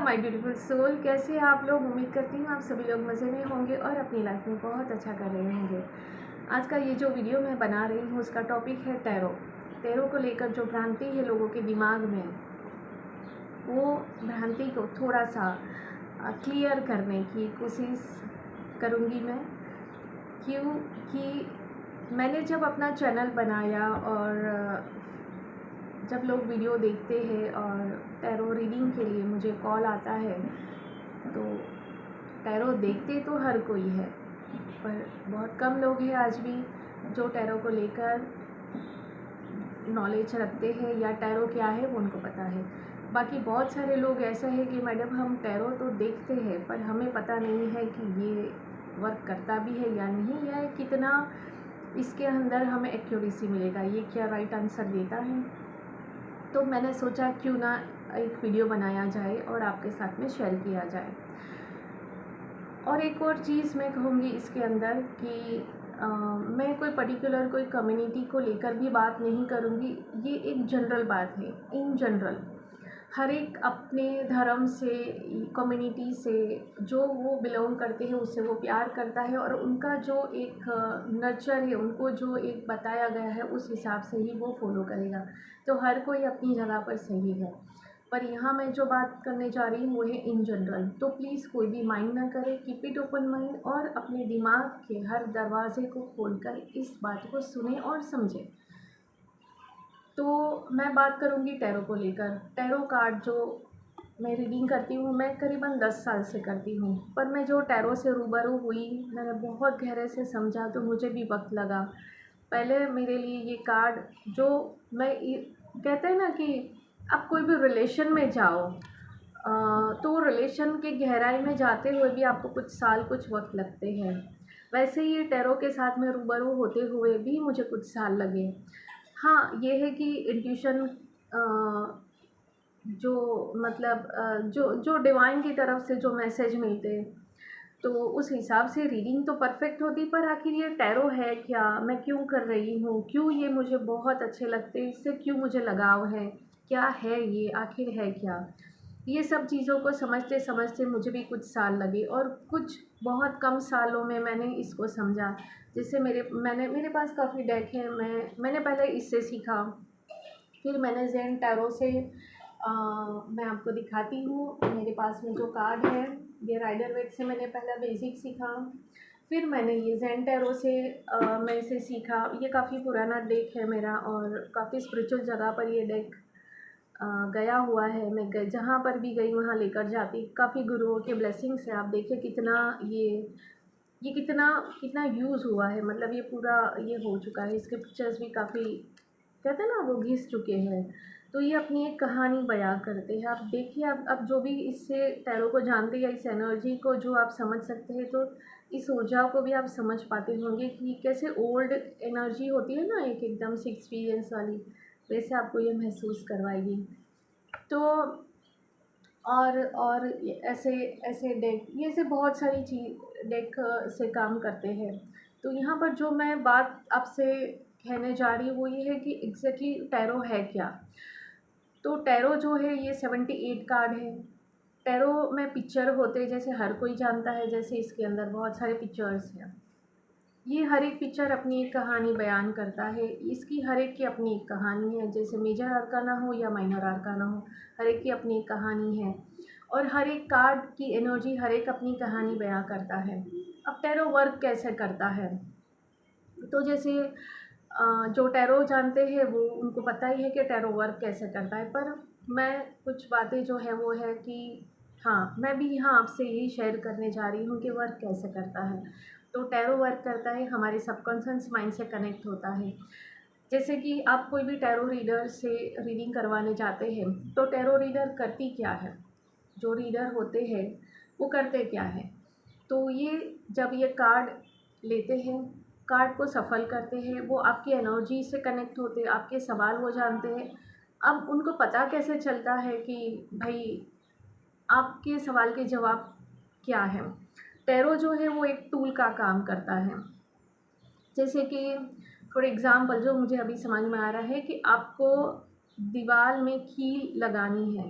My beautiful soul, कैसे हैं आप लोग। उम्मीद करती हूँ आप सभी लोग मज़े में होंगे और अपनी लाइफ में बहुत अच्छा कर रहे होंगे। आज का ये जो वीडियो मैं बना रही हूँ उसका टॉपिक है टैरो। टैरो को लेकर जो भ्रांति है लोगों के दिमाग में, वो भ्रांति को थोड़ा सा क्लियर करने की कोशिश करूँगी मैं। क्योंकि मैंने जब अपना चैनल बनाया और जब लोग वीडियो देखते हैं और टैरो रीडिंग के लिए मुझे कॉल आता है, तो टैरो देखते तो हर कोई है, पर बहुत कम लोग हैं आज भी जो टैरो को लेकर नॉलेज रखते हैं या टैरो क्या है वो उनको पता है। बाकी बहुत सारे लोग ऐसा है कि मैडम हम टैरो तो देखते हैं पर हमें पता नहीं है कि ये वर्क करता भी है या नहीं, या कितना इसके अंदर हमें एक्यूरेसी मिलेगा, ये क्या राइट आंसर देता है। तो मैंने सोचा क्यों ना एक वीडियो बनाया जाए और आपके साथ में शेयर किया जाए। और एक और चीज़ मैं कहूँगी इसके अंदर कि मैं कोई पर्टिकुलर कोई कम्युनिटी को लेकर भी बात नहीं करूँगी। ये एक जनरल बात है, इन जनरल हर एक अपने धर्म से, कम्युनिटी से जो वो बिलोंग करते हैं उससे वो प्यार करता है और उनका जो एक नर्चर है, उनको जो एक बताया गया है उस हिसाब से ही वो फॉलो करेगा। तो हर कोई अपनी जगह पर सही है, पर यहाँ मैं जो बात करने जा रही हूँ वो है इन जनरल। तो प्लीज़ कोई भी माइंड ना करे, कीप इट ओपन माइंड और अपने दिमाग के हर दरवाजे को खोलकर इस बात को सुने और समझें। तो मैं बात करूँगी टैरो को लेकर। टैरो कार्ड जो मैं रीडिंग करती हूँ, मैं करीबन 10 साल से करती हूँ, पर मैं जो टैरो से रूबरू हुई, मैंने बहुत गहरे से समझा तो मुझे भी वक्त लगा। पहले मेरे लिए ये कार्ड जो कहते हैं ना कि आप कोई भी रिलेशन में जाओ तो रिलेशन के गहराई में जाते हुए भी आपको कुछ साल, कुछ वक्त लगते हैं। वैसे ही ये टैरो के साथ में रूबरू होते हुए भी मुझे कुछ साल लगे। हाँ, ये है कि इंट्यूशन जो मतलब जो डिवाइन की तरफ से जो मैसेज मिलते, तो उस हिसाब से रीडिंग तो परफेक्ट होती, पर आखिर ये टैरो है क्या, मैं क्यों कर रही हूँ, क्यों ये मुझे बहुत अच्छे लगते हैं, इससे क्यों मुझे लगाव है, क्या है ये, आखिर है क्या। ये सब चीज़ों को समझते समझते मुझे भी कुछ साल लगे और कुछ बहुत कम सालों में मैंने इसको समझा। जैसे मेरे पास काफ़ी डेक है, मैंने पहले इससे सीखा, फिर मैंने ज़ेन टैरो से मैं आपको दिखाती हूँ मेरे पास में जो कार्ड है, ये राइडर वेट से मैंने पहला बेसिक सीखा, फिर मैंने ये ज़ेन टैरो से मैं इसे सीखा। ये काफ़ी पुराना डेक है मेरा और काफ़ी स्पिरिचुअल जगह पर ये डेक गया हुआ है। मैं जहाँ पर भी गई वहाँ लेकर जाती, काफ़ी गुरुओं के ब्लेसिंग से। आप देखिए कितना ये कितना कितना यूज़ हुआ है, मतलब ये पूरा ये हो चुका है, इसके पिक्चर्स भी काफ़ी कहते हैं ना वो घिस चुके हैं। तो ये अपनी एक कहानी बयां करते हैं। आप देखिए, अब जो भी इससे टैरो को जानते हैं या इस एनर्जी को जो आप समझ सकते हैं, तो इस ऊर्जा को भी आप समझ पाते होंगे कि कैसे ओल्ड एनर्जी होती है ना, एक एकदम से एक्सपीरियंस वाली, वैसे आपको ये महसूस करवाएगी। तो और ऐसे ऐसे डेक, ये से बहुत सारी चीज़ डेक से काम करते हैं। तो यहाँ पर जो मैं बात आपसे कहने जा रही हूँ वो ये है कि एग्जैक्टली टैरो है क्या। तो टैरो जो है ये 78 कार्ड है। टैरो में पिक्चर होते हैं, जैसे हर कोई जानता है, जैसे इसके अंदर बहुत सारे पिक्चर्स हैं। ये हर एक पिक्चर अपनी एक कहानी बयान करता है, इसकी हर एक की अपनी एक कहानी है, जैसे मेजर आर्काना हो या माइनर आर्काना हो, हर एक की अपनी एक कहानी है और हर एक कार्ड की एनर्जी हर एक अपनी कहानी बयां करता है। अब टैरो वर्क कैसे करता है, तो जैसे जो टैरो जानते हैं वो उनको पता ही है कि टैरो वर्क कैसे करता है, पर मैं कुछ बातें जो है वो है कि हाँ, मैं भी यहाँ आपसे यही शेयर करने जा रही हूँ कि वर्क कैसे करता है। तो टैरो वर्क करता है, हमारे सबकॉन्शियस माइंड से कनेक्ट होता है। जैसे कि आप कोई भी टैरो रीडर से रीडिंग करवाने जाते हैं, तो टैरो रीडर करती क्या है, जो रीडर होते हैं वो करते क्या है। तो ये जब ये कार्ड लेते हैं, कार्ड को सफल करते हैं, वो आपकी एनर्जी से कनेक्ट होते हैं, आपके सवाल वो जानते हैं। अब उनको पता कैसे चलता है कि भाई आपके सवाल के जवाब क्या है। टैरो जो है वो एक टूल का काम करता है। जैसे कि फॉर एग्ज़ाम्पल जो मुझे अभी समझ में आ रहा है कि आपको दीवार में कील लगानी है,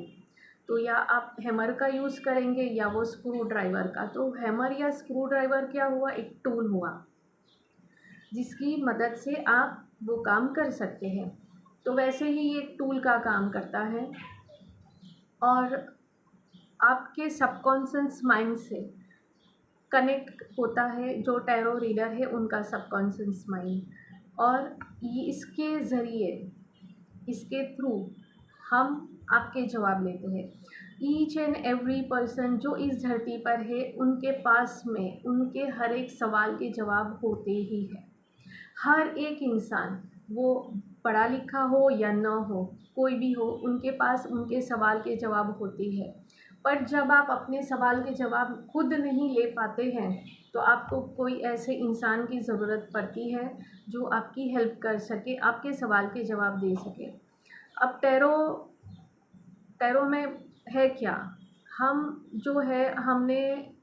तो या आप हैमर का यूज़ करेंगे या वो स्क्रू ड्राइवर का। तो हैमर या स्क्रू ड्राइवर क्या हुआ, एक टूल हुआ जिसकी मदद से आप वो काम कर सकते हैं। तो वैसे ही ये टूल का काम करता है और आपके सबकॉन्शियस माइंड से कनेक्ट होता है जो टैरो रीडर है उनका सबकॉन्शियस माइंड। और ये इसके ज़रिए, इसके थ्रू हम आपके जवाब लेते हैं। ईच एंड एवरी पर्सन जो इस धरती पर है उनके पास में उनके हर एक सवाल के जवाब होते ही हैं। हर एक इंसान, वो पढ़ा लिखा हो या न हो, कोई भी हो, उनके पास उनके सवाल के जवाब होते हैं। पर जब आप अपने सवाल के जवाब खुद नहीं ले पाते हैं तो आपको कोई ऐसे इंसान की ज़रूरत पड़ती है जो आपकी हेल्प कर सके, आपके सवाल के जवाब दे सके। अब टैरो में है क्या, हम जो है हमने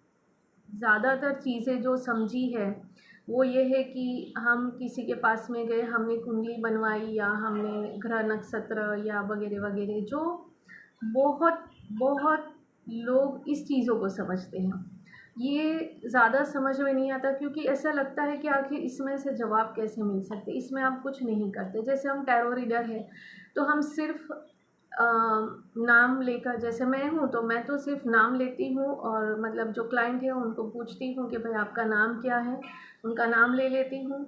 ज़्यादातर चीज़ें जो समझी है वो ये है कि हम किसी के पास में गए, हमने कुंडली बनवाई या हमने ग्रह नक्षत्र या वगैरह वगैरह, जो बहुत बहुत लोग इस चीज़ों को समझते हैं। ये ज़्यादा समझ में नहीं आता क्योंकि ऐसा लगता है कि आखिर इसमें से जवाब कैसे मिल सकते, इसमें आप कुछ नहीं करते। जैसे हम टैरो रीडर है तो हम सिर्फ नाम लेकर, जैसे मैं हूँ तो मैं तो सिर्फ नाम लेती हूँ और मतलब जो क्लाइंट है उनको पूछती हूँ कि भाई आपका नाम क्या है, उनका नाम ले लेती हूँ।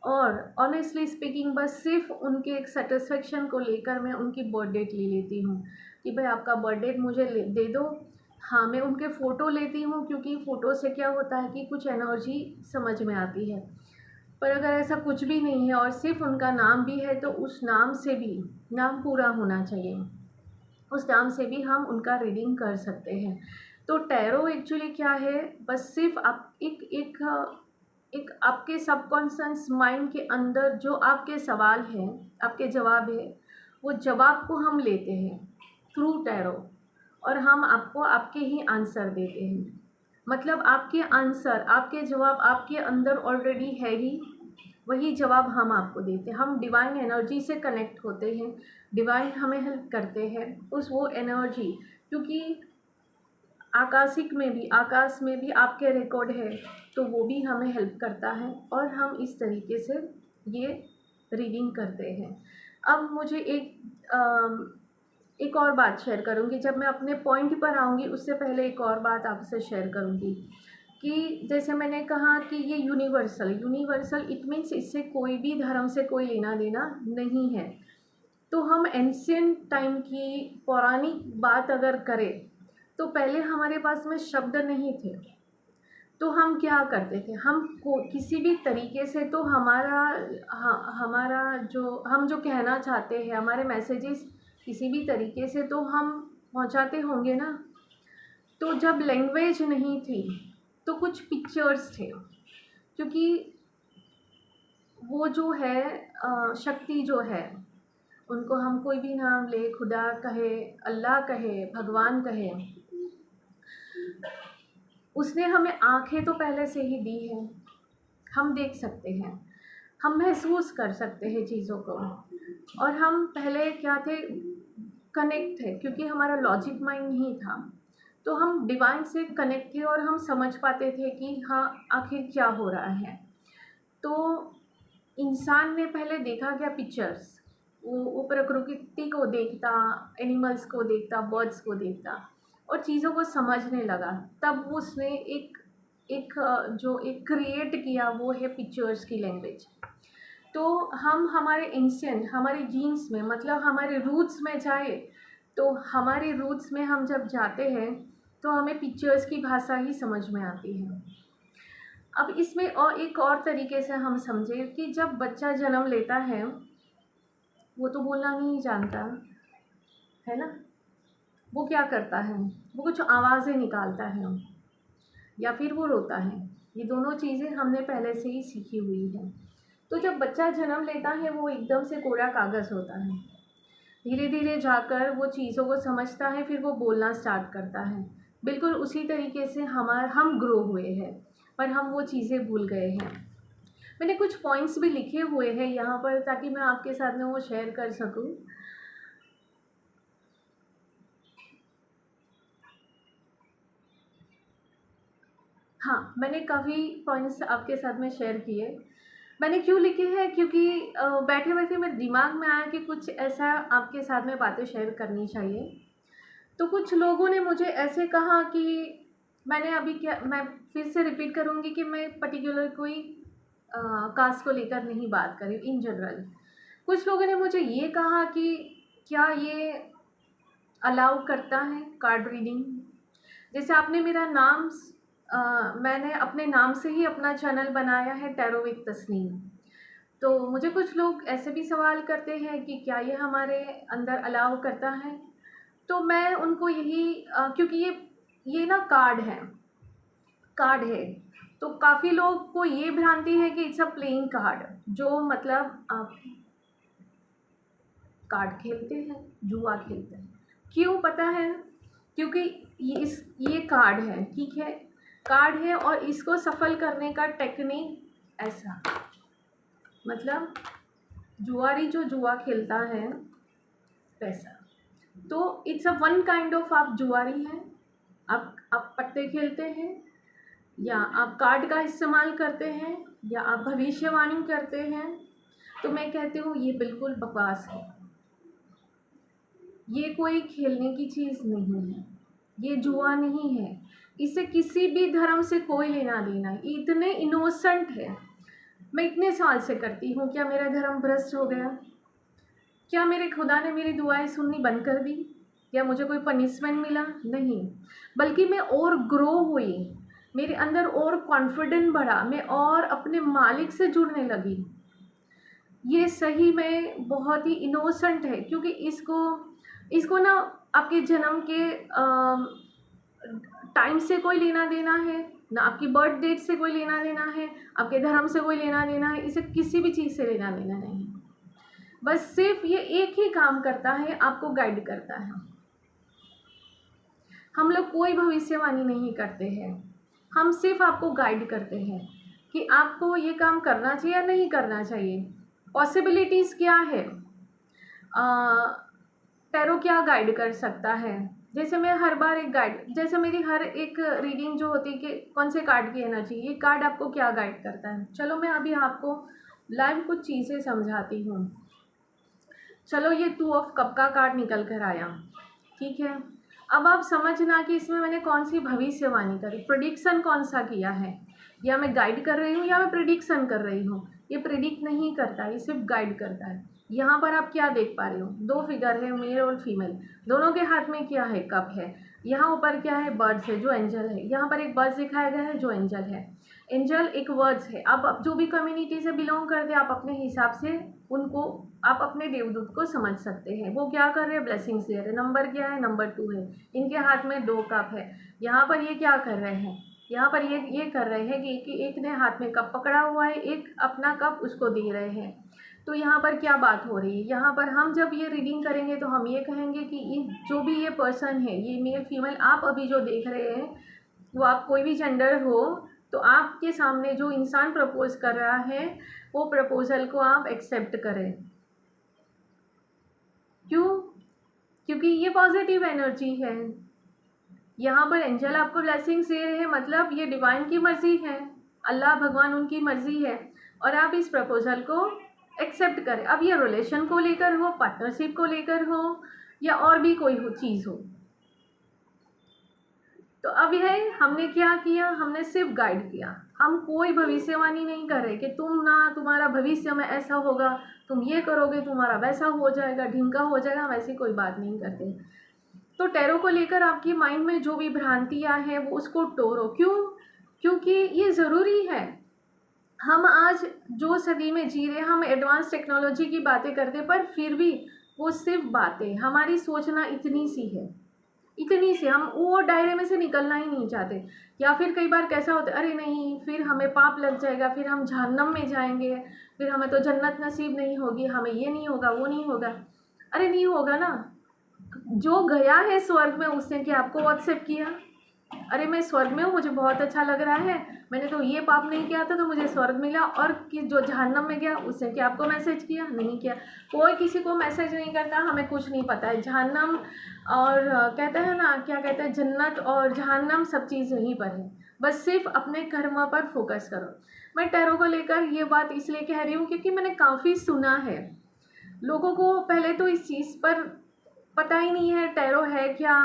और ऑनेस्टली स्पीकिंग बस सिर्फ उनके एक सेटिस्फेक्शन को लेकर मैं उनकी बर्थ डेट ले लेती हूँ कि भाई आपका बर्थ डेट मुझे दे दो। हाँ, मैं उनके फ़ोटो लेती हूँ क्योंकि फ़ोटो से क्या होता है कि कुछ एनर्जी समझ में आती है। पर अगर ऐसा कुछ भी नहीं है और सिर्फ उनका नाम भी है तो उस नाम से भी, नाम पूरा होना चाहिए, उस नाम से भी हम उनका रीडिंग कर सकते हैं। तो टैरो एक्चुअली क्या है, बस सिर्फ आप एक आपके सबकॉन्शियस माइंड के अंदर जो आपके सवाल हैं, आपके जवाब है, वो जवाब को हम लेते हैं थ्रू टैरो और हम आपको आपके ही आंसर देते हैं। मतलब आपके आंसर, आपके जवाब आपके अंदर ऑलरेडी है ही, वही जवाब हम आपको देते हैं। हम डिवाइन एनर्जी से कनेक्ट होते हैं, डिवाइन हमें हेल्प करते हैं उस वो एनर्जी, क्योंकि आकाश में भी आपके रिकॉर्ड है तो वो भी हमें हेल्प करता है और हम इस तरीके से ये रीडिंग करते हैं। अब मुझे एक और बात शेयर करूँगी, जब मैं अपने पॉइंट पर आऊँगी उससे पहले एक और बात आपसे शेयर करूँगी कि जैसे मैंने कहा कि ये यूनिवर्सल इट मीन्स इससे कोई भी धर्म से कोई लेना देना नहीं है। तो हम एंशियंट टाइम की पौराणिक बात अगर करें तो पहले हमारे पास में शब्द नहीं थे, तो हम क्या करते थे, किसी भी तरीके से तो हमारा जो हम जो कहना चाहते हैं, हमारे मैसेजेस किसी भी तरीके से तो हम पहुंचाते होंगे ना। तो जब लैंग्वेज नहीं थी तो कुछ पिक्चर्स थे, क्योंकि वो जो है शक्ति जो है, उनको हम कोई भी नाम ले, खुदा कहे, अल्लाह कहे, भगवान कहे, उसने हमें आँखें तो पहले से ही दी हैं, हम देख सकते हैं, हम महसूस कर सकते हैं चीज़ों को। और हम पहले क्या थे, कनेक्ट थे, क्योंकि हमारा लॉजिक माइंड नहीं था तो हम डिवाइन से कनेक्ट थे और हम समझ पाते थे कि हाँ आखिर क्या हो रहा है। तो इंसान ने पहले देखा क्या, पिक्चर्स, वो प्रकृति को देखता, एनिमल्स को देखता, बर्ड्स को देखता और चीज़ों को समझने लगा। तब उसने एक क्रिएट किया, वो है पिक्चर्स की लैंग्वेज। तो हम हमारे एंशिएंट, हमारे जीन्स में, मतलब हमारे रूट्स में जाए, तो हमारे रूट्स में हम जब जाते हैं तो हमें पिक्चर्स की भाषा ही समझ में आती है। अब इसमें और एक और तरीके से हम समझें कि जब बच्चा जन्म लेता है वो तो बोलना नहीं जानता है ना, वो क्या करता है, वो कुछ आवाज़ें निकालता है या फिर वो रोता है। ये दोनों चीज़ें हमने पहले से ही सीखी हुई है। तो जब बच्चा जन्म लेता है वो एकदम से कोरा कागज़ होता है, धीरे धीरे जाकर वो चीज़ों को समझता है, फिर वो बोलना स्टार्ट करता है। बिल्कुल उसी तरीके से हम ग्रो हुए हैं, पर हम वो चीज़ें भूल गए हैं। मैंने कुछ पॉइंट्स भी लिखे हुए हैं यहाँ पर ताकि मैं आपके साथ में वो शेयर कर सकूँ। हाँ, मैंने काफ़ी पॉइंट्स आपके साथ में शेयर किए। मैंने क्यों लिखे हैं, क्योंकि बैठे-बैठे मेरे दिमाग में आया कि कुछ ऐसा आपके साथ में बातें शेयर करनी चाहिए। तो कुछ लोगों ने मुझे ऐसे कहा कि मैंने अभी क्या, मैं फिर से रिपीट करूँगी कि मैं पर्टिकुलर कोई कास्ट को लेकर नहीं बात कर रही हूँ, इन जनरल। कुछ लोगों ने मुझे ये कहा कि क्या ये अलाउ करता है कार्ड रीडिंग? जैसे आपने मेरा मैंने अपने नाम से ही अपना चैनल बनाया है, टैरो विद तस्नीम। तो मुझे कुछ लोग ऐसे भी सवाल करते हैं कि क्या ये हमारे अंदर अलाउ करता है? तो मैं उनको यही क्योंकि ये ना कार्ड है, तो काफ़ी लोग को ये भ्रांति है कि इट्स अ प्लेइंग कार्ड, जो मतलब आप कार्ड खेलते हैं, जुआ खेलते हैं। क्यों पता है? क्योंकि ये कार्ड है, ठीक है? कार्ड है और इसको सफल करने का टेक्निक ऐसा, मतलब जुआरी जो जुआ खेलता है पैसा, तो it's a one kind of, आप जुआरी हैं, आप पत्ते खेलते हैं, या आप कार्ड का इस्तेमाल करते हैं, या आप भविष्यवाणी करते हैं। तो मैं कहती हूँ ये बिल्कुल बकवास है। ये कोई खेलने की चीज़ नहीं है, ये जुआ नहीं है, इसे किसी भी धर्म से कोई लेना देना है, ये इतने इनोसेंट है। मैं इतने साल से करती हूँ, क्या मेरा धर्म भ्रष्ट हो गया? क्या मेरे खुदा ने मेरी दुआएं सुननी बंद कर दी? या मुझे कोई पनिशमेंट मिला? नहीं, बल्कि मैं और ग्रो हुई, मेरे अंदर और कॉन्फिडेंट बढ़ा, मैं और अपने मालिक से जुड़ने लगी। ये सही में बहुत ही इनोसेंट है, क्योंकि इसको ना आपके जन्म के टाइम से कोई लेना देना है ना, आपकी बर्थ डेट से कोई लेना देना है, आपके धर्म से कोई लेना देना है, इसे किसी भी चीज़ से लेना देना नहीं है। बस सिर्फ ये एक ही काम करता है, आपको गाइड करता है। हम लोग कोई भविष्यवाणी नहीं करते हैं, हम सिर्फ आपको गाइड करते हैं कि आपको ये काम करना चाहिए या नहीं करना चाहिए, पॉसिबिलिटीज़ क्या है, टैरो क्या गाइड कर सकता है। जैसे मैं हर बार एक गाइड, जैसे मेरी हर एक रीडिंग जो होती है कि कौन से कार्ड की एनर्जी, ये कार्ड आपको क्या गाइड करता है। चलो मैं अभी आपको लाइव कुछ चीज़ें समझाती हूँ। चलो ये 2 ऑफ कप का कार्ड निकल कर आया, ठीक है। अब आप समझना कि इसमें मैंने कौन सी भविष्यवाणी करी, प्रेडिक्शन कौन सा किया है, या मैं गाइड कर रही हूँ या मैं प्रेडिक्शन कर रही हूँ। ये प्रेडिक्ट नहीं करता, ये सिर्फ गाइड करता है। यहाँ पर आप क्या देख पा रहे हो, 2 फिगर है, मेल और फीमेल, दोनों के हाथ में क्या है, कप है। यहाँ ऊपर क्या है, बर्ड्स है जो एंजल है, यहाँ पर एक बर्ड्स दिखाया गया है जो एंजल है। एंजल एक वर्ड्स है। अब जो भी कम्युनिटी से बिलोंग करते हैं, आप अपने हिसाब से उनको, आप अपने देवदूत को समझ सकते हैं। वो क्या कर रहे हैं, ब्लेसिंग्स दे रहे हैं। नंबर क्या है, नंबर 2 है। इनके हाथ में 2 कप है। यहाँ पर ये क्या कर रहे हैं, यहाँ पर ये कर रहे हैं कि एक ने हाथ में कप पकड़ा हुआ है, एक अपना कप उसको दे रहे हैं। तो यहाँ पर क्या बात हो रही है, यहाँ पर हम जब ये रीडिंग करेंगे तो हम ये कहेंगे कि जो भी ये पर्सन है, ये मेल फीमेल आप अभी जो देख रहे हैं, वो आप कोई भी जेंडर हो, तो आपके सामने जो इंसान प्रपोज कर रहा है, वो प्रपोजल को आप एक्सेप्ट करें। क्यों? क्योंकि ये पॉजिटिव एनर्जी है। यहाँ पर एंजल आपको ब्लेसिंग्स दे रहे हैं, मतलब ये डिवाइन की मर्जी है, अल्लाह भगवान उनकी मर्जी है, और आप इस प्रपोजल को एक्सेप्ट करें। अब ये रिलेशन को लेकर हो, पार्टनरशिप को लेकर हो, या और भी कोई चीज़ हो। तो अब यह हमने क्या किया, हमने सिर्फ गाइड किया। हम कोई भविष्यवाणी नहीं कर रहे कि तुम्हारा भविष्य में ऐसा होगा, तुम ये करोगे तुम्हारा वैसा हो जाएगा, ढिमका हो जाएगा, वैसी कोई बात नहीं करते। तो टैरो को लेकर आपकी माइंड में जो भी भ्रांतियाँ हैं, वो उसको तोड़ो। क्यों? क्योंकि ये ज़रूरी है। हम आज जो सदी में जी रहे, हम एडवांस टेक्नोलॉजी की बातें करते, पर फिर भी वो सिर्फ बातें, हमारी सोचना इतनी सी है, इतनी सी, हम वो दायरे में से निकलना ही नहीं चाहते। या फिर कई बार कैसा होता है, अरे नहीं फिर हमें पाप लग जाएगा, फिर हम जहन्नम में जाएंगे, फिर हमें तो जन्नत नसीब नहीं होगी, हमें ये नहीं होगा, वो नहीं होगा। अरे नहीं होगा ना, जो गया है स्वर्ग में उसने क्या आपको व्हाट्सएप किया, अरे मैं स्वर्ग में हूँ, मुझे बहुत अच्छा लग रहा है, मैंने तो ये पाप नहीं किया था तो मुझे स्वर्ग मिला। और कि जो जहन्नम में गया उसने क्या आपको मैसेज किया, नहीं किया। कोई किसी को मैसेज नहीं करता, हमें कुछ नहीं पता है। जहन्नम और कहते हैं ना, क्या कहते हैं, जन्नत और जहन्नम सब चीज़ यहीं पर है। बस सिर्फ अपने कर्म पर फोकस करो। मैं टैरो को लेकर ये बात इसलिए कह रही हूँ क्योंकि मैंने काफ़ी सुना है, लोगों को पहले तो इस चीज़ पर पता ही नहीं है टैरो है क्या,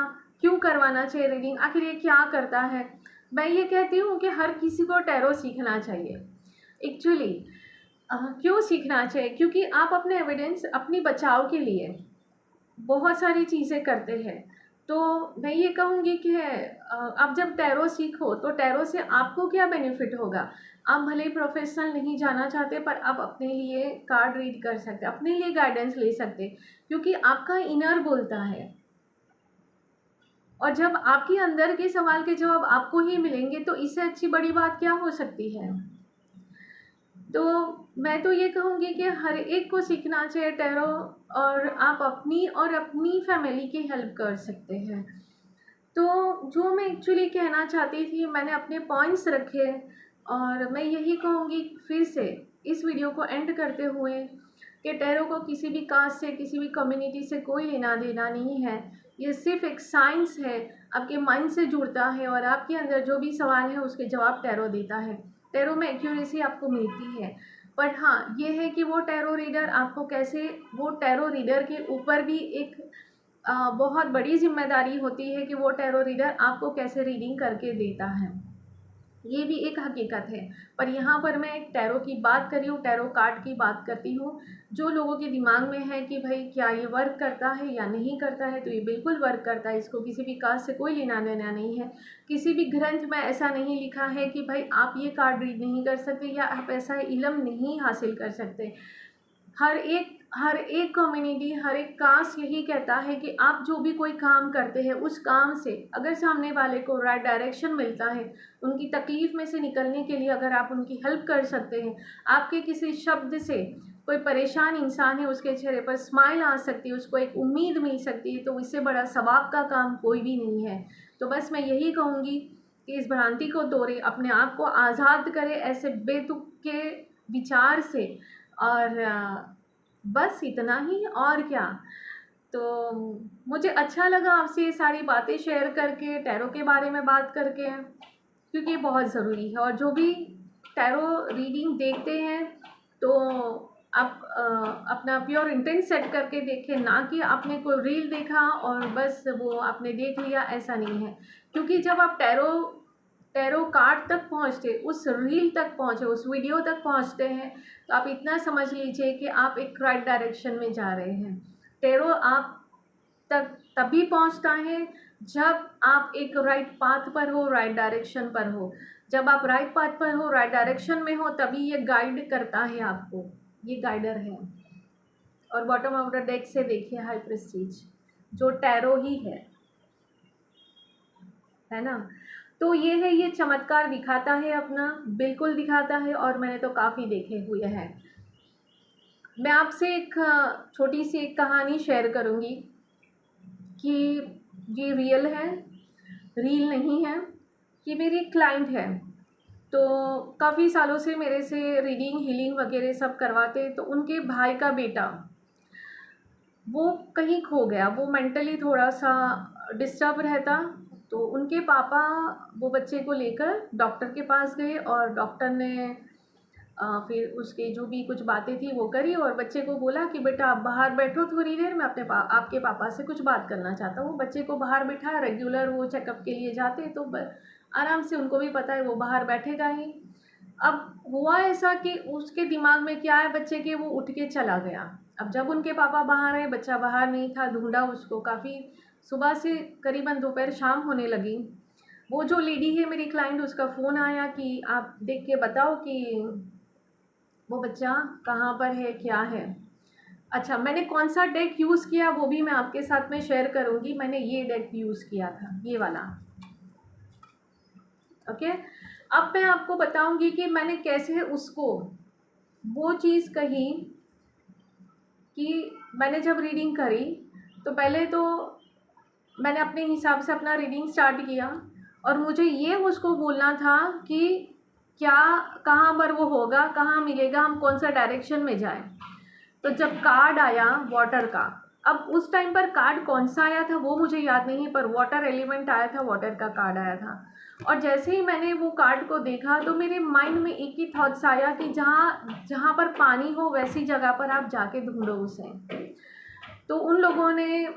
क्यों करवाना चाहिए रीडिंग, आखिर ये क्या करता है। मैं ये कहती हूँ कि हर किसी को टैरो सीखना चाहिए। एक्चुअली क्यों सीखना चाहिए, क्योंकि आप अपने एविडेंस अपनी बचाव के लिए बहुत सारी चीज़ें करते हैं। तो मैं ये कहूँगी कि आप जब टैरो सीखो तो टैरो से आपको क्या बेनिफिट होगा। आप भले ही प्रोफेशनल नहीं जाना चाहते, पर आप अपने लिए कार्ड रीड कर सकते, अपने लिए गाइडेंस ले सकते, क्योंकि आपका इनर बोलता है। और जब आपके अंदर के सवाल के जवाब आपको ही मिलेंगे तो इससे अच्छी बड़ी बात क्या हो सकती है। तो मैं तो ये कहूँगी कि हर एक को सीखना चाहिए टैरो, और आप अपनी और अपनी फैमिली की हेल्प कर सकते हैं। तो जो मैं एक्चुअली कहना चाहती थी, मैंने अपने पॉइंट्स रखे, और मैं यही कहूँगी फिर से इस वीडियो को एंड करते हुए कि टैरो को किसी भी कास्ट से, किसी भी कम्युनिटी से कोई लेना देना नहीं है। ये सिर्फ एक साइंस है, आपके माइंड से जुड़ता है और आपके अंदर जो भी सवाल है उसके जवाब टैरो देता है। टैरो में एक्यूरेसी आपको मिलती है, पर हाँ ये है कि वो टैरो रीडर आपको कैसे, वो टैरो रीडर के ऊपर भी एक बहुत बड़ी जिम्मेदारी होती है कि वो टैरो रीडर आपको कैसे रीडिंग करके देता है। ये भी एक हकीकत है। पर यहाँ पर मैं एक टैरो की बात कर रही हूँ, टैरो कार्ड की बात करती हूँ। जो लोगों के दिमाग में है कि भाई क्या ये वर्क करता है या नहीं करता है, तो ये बिल्कुल वर्क करता है। इसको किसी भी कास्ट से कोई लेना देना नहीं है। किसी भी ग्रंथ में ऐसा नहीं लिखा है कि भाई आप ये कार्ड रीड नहीं कर सकते या आप ऐसा इल्म नहीं हासिल कर सकते। हर एक कम्युनिटी, हर एक कास्ट यही कहता है कि आप जो भी कोई काम करते हैं उस काम से अगर सामने वाले को राइट डायरेक्शन मिलता है, उनकी तकलीफ़ में से निकलने के लिए अगर आप उनकी हेल्प कर सकते हैं, आपके किसी शब्द से कोई परेशान इंसान है उसके चेहरे पर स्माइल आ सकती है, उसको एक उम्मीद मिल सकती है, तो इससे बड़ा सवाब का काम कोई भी नहीं है। तो बस मैं यही कहूँगी कि इस भ्रांति को तोड़े, अपने आप को आज़ाद करें ऐसे बेतुक के विचार से, और बस इतना ही, और क्या। तो मुझे अच्छा लगा आपसे ये सारी बातें शेयर करके, टैरो के बारे में बात करके, क्योंकि ये बहुत ज़रूरी है। और जो भी टैरो रीडिंग देखते हैं तो आप अपना प्योर इंटेंट सेट करके देखें, ना कि आपने कोई रील देखा और बस वो आपने देख लिया, ऐसा नहीं है। क्योंकि जब आप टैरो कार्ड तक पहुँचते, उस रील तक पहुँचे, उस वीडियो तक पहुँचते हैं, तो आप इतना समझ लीजिए कि आप एक राइट डायरेक्शन में जा रहे हैं। टैरो आप तक तभी पहुँचता है जब आप एक राइट पाथ पर हो, राइट डायरेक्शन पर हो। जब आप राइट पाथ पर हो, राइट डायरेक्शन में हो, तभी ये गाइड करता है आपको, ये गाइडर है। और बॉटम ऑफ द डेक से देखिए हाई प्रेस्टीज, जो टैरो ही है ना। तो ये है, ये चमत्कार दिखाता है अपना, बिल्कुल दिखाता है, और मैंने तो काफ़ी देखे हुए हैं। मैं आपसे एक छोटी सी एक कहानी शेयर करूँगी कि ये रियल है, रील नहीं है। कि मेरी एक क्लाइंट है, तो काफ़ी सालों से मेरे से रीडिंग, हीलिंग वगैरह सब करवाते। तो उनके भाई का बेटा वो कहीं खो गया, वो मेंटली थोड़ा सा डिस्टर्ब रहता। तो उनके पापा वो बच्चे को लेकर डॉक्टर के पास गए, और डॉक्टर ने फिर उसके जो भी कुछ बातें थी वो करी, और बच्चे को बोला कि बेटा आप बाहर बैठो थोड़ी देर, मैं आपके पापा से कुछ बात करना चाहता हूँ। वो बच्चे को बाहर बिठाया, रेगुलर वो चेकअप के लिए जाते, तो आराम से, उनको भी पता है वो बाहर बैठेगा ही। अब हुआ ऐसा कि उसके दिमाग में क्या है बच्चे के, वो उठ के चला गया। अब जब उनके पापा बाहर आए, बच्चा बाहर नहीं था, ढूंढा उसको काफ़ी, सुबह से करीबन दोपहर शाम होने लगी। वो जो लेडी है मेरी क्लाइंट, उसका फ़ोन आया कि आप देख के बताओ कि वो बच्चा कहाँ पर है, क्या है। अच्छा, मैंने कौन सा डेक यूज़ किया वो भी मैं आपके साथ में शेयर करूँगी। मैंने ये डेक यूज़ किया था, ये वाला। ओके, अब मैं आपको बताऊँगी कि मैंने कैसे उसको वो चीज़ कही कि मैंने जब रीडिंग करी तो पहले तो मैंने अपने हिसाब से अपना रीडिंग स्टार्ट किया, और मुझे ये उसको बोलना था कि क्या, कहाँ पर वो होगा, कहाँ मिलेगा, हम कौन सा डायरेक्शन में जाएं। तो जब कार्ड आया वाटर का, अब उस टाइम पर कार्ड कौन सा आया था वो मुझे याद नहीं, पर वाटर एलिमेंट आया था, वाटर का कार्ड आया था। और जैसे ही मैंने वो कार्ड को देखा तो मेरे माइंड में एक ही थॉट्स आया कि जहाँ जहाँ पर पानी हो वैसी जगह पर आप जाके ढूंढो उसे। तो उन लोगों ने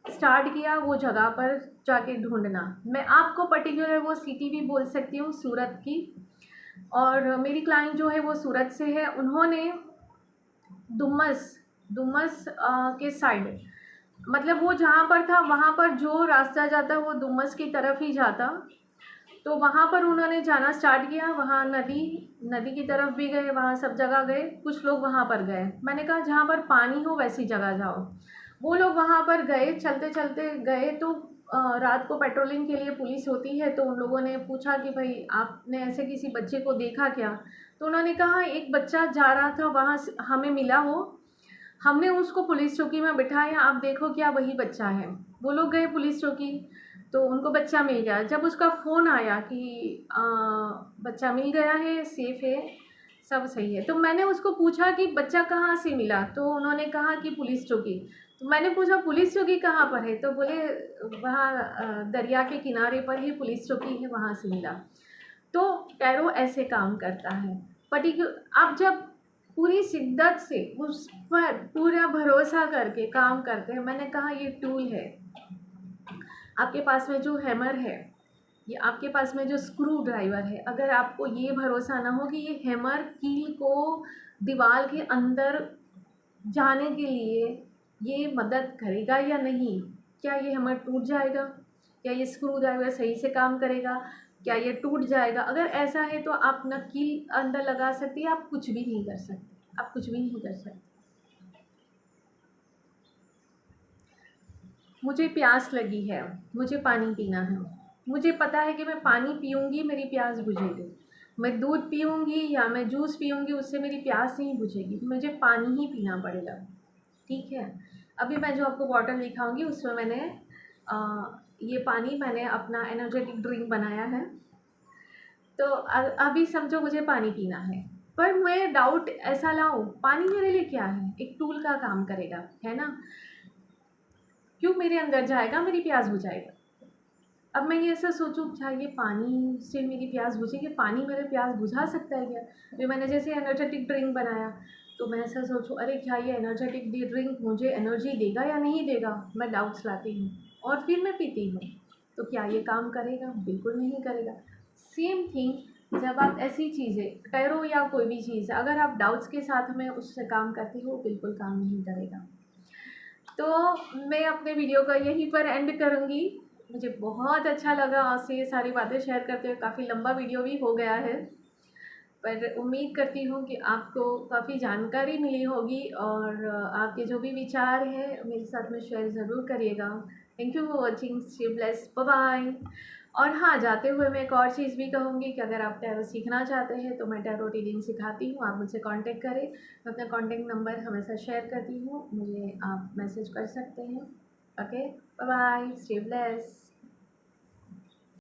स्टार्ट किया वो जगह पर जाके ढूंढना। मैं आपको पर्टिकुलर वो सिटी भी बोल सकती हूँ, सूरत की। और मेरी क्लाइंट जो है वो सूरत से है। उन्होंने डुमस डुमस के साइड, मतलब वो जहाँ पर था वहाँ पर जो रास्ता जाता वो डुमस की तरफ ही जाता। तो वहाँ पर उन्होंने जाना स्टार्ट किया। वहाँ नदी नदी की तरफ भी गए, वहाँ सब जगह गए। कुछ लोग वहाँ पर गए, मैंने कहा जहाँ पर पानी हो वैसी जगह जाओ। वो लोग वहाँ पर गए, चलते चलते गए। तो रात को पेट्रोलिंग के लिए पुलिस होती है, तो उन लोगों ने पूछा कि भाई आपने ऐसे किसी बच्चे को देखा क्या? तो उन्होंने कहा एक बच्चा जा रहा था वहाँ से हमें मिला वो, हमने उसको पुलिस चौकी में बिठाया, आप देखो क्या वही बच्चा है। वो लोग गए पुलिस चौकी, तो उनको बच्चा मिल गया। जब उसका फ़ोन आया कि बच्चा मिल गया है, सेफ़ है, सब सही है, तो मैंने उसको पूछा कि बच्चा कहाँ से मिला? तो उन्होंने कहा कि पुलिस चौकी। तो मैंने पूछा पुलिस चौकी कहाँ पर है? तो बोले वहाँ दरिया के किनारे पर ही पुलिस चौकी है, वहाँ से मिला। तो टैरो ऐसे काम करता है। आप जब पूरी शिद्दत से उस पर पूरा भरोसा करके काम करते हैं, मैंने कहा ये टूल है। आपके पास में जो हैमर है, ये आपके पास में जो स्क्रू ड्राइवर है, अगर आपको ये भरोसा ना हो कि ये हैमर कील को दीवार के अंदर जाने के लिए ये मदद करेगा या नहीं, क्या ये हैमर टूट जाएगा, क्या ये स्क्रू ड्राइवर सही से काम करेगा, क्या ये टूट जाएगा, अगर ऐसा है तो आप ना कील अंदर लगा सकती है, आप कुछ भी नहीं कर सकते, आप कुछ भी नहीं कर सकते। मुझे प्यास लगी है, मुझे पानी पीना है। मुझे पता है कि मैं पानी पीऊँगी मेरी प्यास बुझेगी। मैं दूध पीऊँगी या मैं जूस पीऊँगी उससे मेरी प्यास नहीं बुझेगी, मुझे पानी ही पीना पड़ेगा। ठीक है? अभी मैं जो आपको बॉटल दिखाऊँगी उसमें मैंने ये पानी मैंने अपना एनर्जेटिक ड्रिंक बनाया है। तो अभी समझो मुझे पानी पीना है, पर मैं डाउट ऐसा लाऊँ, पानी मेरे लिए क्या है? एक टूल का काम करेगा, है ना? क्यों मेरे अंदर जाएगा, मेरी प्यास बुझाएगा। अब मैं ये ऐसा सोचूँ क्या ये पानी से मेरी प्यास बुझेगी? पानी मेरी प्यास बुझा सकता है क्या? फिर मैंने जैसे एनर्जेटिक ड्रिंक बनाया, तो मैं ऐसा सोचूँ अरे क्या ये एनर्जेटिक ड्रिंक मुझे एनर्जी देगा या नहीं देगा? मैं डाउट्स लाती हूँ और फिर मैं पीती हूँ। तो क्या ये काम करेगा? बिल्कुल नहीं करेगा। सेम थिंग जब आप ऐसी चीज़ें टैरो या कोई भी चीज़ अगर आप डाउट्स के साथ में उससे काम करते हो, बिल्कुल काम नहीं करेगा। तो मैं अपने वीडियो का यहीं पर एंड करूँगी। मुझे बहुत अच्छा लगा आपसे ये सारी बातें शेयर करते हुए, काफ़ी लंबा वीडियो भी हो गया है, पर उम्मीद करती हूँ कि आपको काफ़ी जानकारी मिली होगी और आपके जो भी विचार हैं मेरे साथ में शेयर ज़रूर करिएगा। Thank you for watching, stay blessed, bye bye. और हाँ, जाते हुए मैं एक और चीज़ भी कहूँगी कि अगर आप टैरो सीखना चाहते हैं तो मैं टैरो रीडिंग सिखाती हूँ, आप मुझसे कांटेक्ट करें। मैं अपना कांटेक्ट नंबर हमेशा शेयर करती हूँ, मुझे आप मैसेज कर सकते हैं। Okay, bye bye, stay blessed.